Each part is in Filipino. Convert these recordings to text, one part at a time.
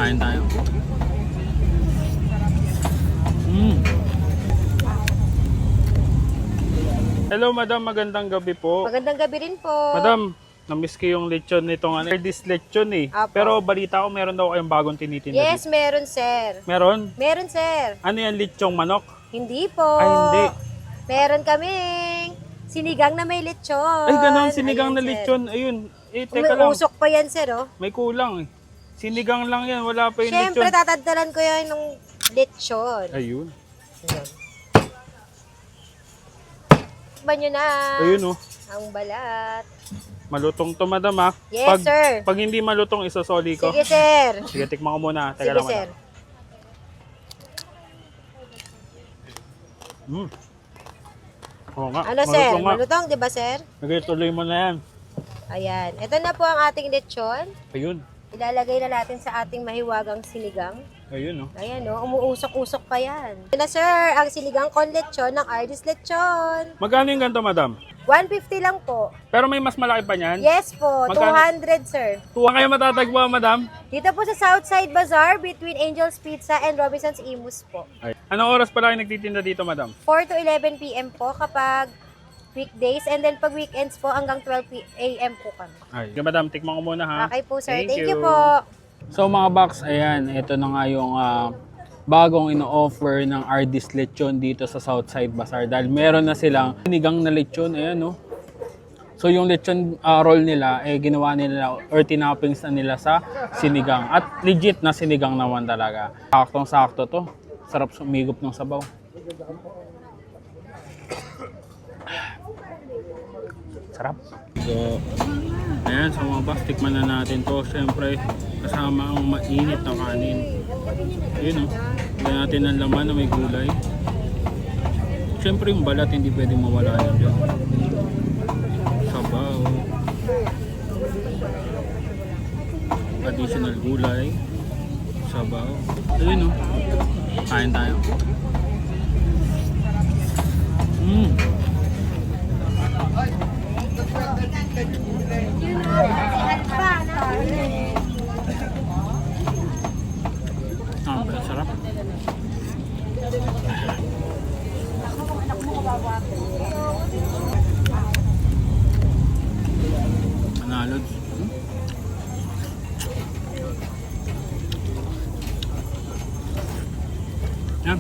Kain tayo. Hello madam, magandang gabi po. Magandang gabi rin po. Madam, namiss ko yung lechon nitong this lechon eh. Apo. Pero balita ko meron daw kayong bagong tinitinda Yes, dito. meron sir. Meron? Meron sir. Ano yan, lechong manok? Hindi po. Ay, hindi. Meron kaming sinigang na may lechon. Ay, ganun, sinigang Ayan, na sir. lechon. Ayun, teka lang. Umuusok pa yan sir oh. May kulang eh. Sinigang lang yan, wala pa yung Siyempre, lechon. tatadalan ko yan ng lechon. Ayun. Ba nyo na Ayun oh. ang balat. Malutong to madam ha. Yes, sir. Pag hindi malutong, isosoli ko. Sige sir. Sige, tikman ko muna. Teka Sige lang sir. madam. Oo nga, Ano sir? malutong nga. Malutong, di ba sir? Sige, tuloy mo na yan. Ayan. Ito na po ang ating lechon. Ayun. Ilalagay na natin sa ating mahiwagang sinigang. Ayun oh. Ayan o, umuusok-usok pa yan. Ito na sir, ang sinigang con lechon ng Ardis Lechon. Magkano yung ganito madam? 150 lang po. Pero may mas malaki pa niyan? Yes po, Magkano? 200 sir. Tuwa kayo matatagpuan madam? Dito po sa Southside Bazaar between Angel's Pizza and Robinson's Imus po. Ay. Anong oras pala kayo nagtitinda dito madam? 4 to 11 p.m. po kapag weekdays and then pag weekends po hanggang 12 a.m. po kami. Ay. Okay madam, tikman ko muna ha. Okay po sir, Thank thank you. you po. So mga box, ayan, ito na nga yung bagong ino-offer ng Ardis Lechon dito sa Southside Bazaar. Dahil meron na silang sinigang na lechon, ayan no. So yung lechon roll nila, ginawa nila or tinappings na nila sa sinigang. At legit na sinigang naman talaga. Saktong-sakto to. Sarap sumigop ng sabaw. Sarap. So, ayan, sa mga box, tikman na natin to. Siyempre, kasama ang mainit na kanin. Ayun o. Lagyan natin ng laman na may gulay. Siyempre, yung balat hindi pwedeng mawala yan dyan. Sabaw. Additional gulay. Sabaw. Ayun o. Kain tayo. Sarap. Manalod. Yan.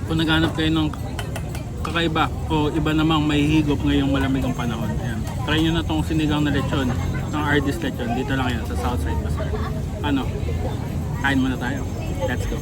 Kung naghanap kayo ng kakaiba o iba namang may higop ngayong malamig ang panahon, yan. Try nyo na tong sinigang na lechon ng Ardis Lechon. Dito lang yan sa Southside Bazaar. Ano? Kain muna tayo. Let's go.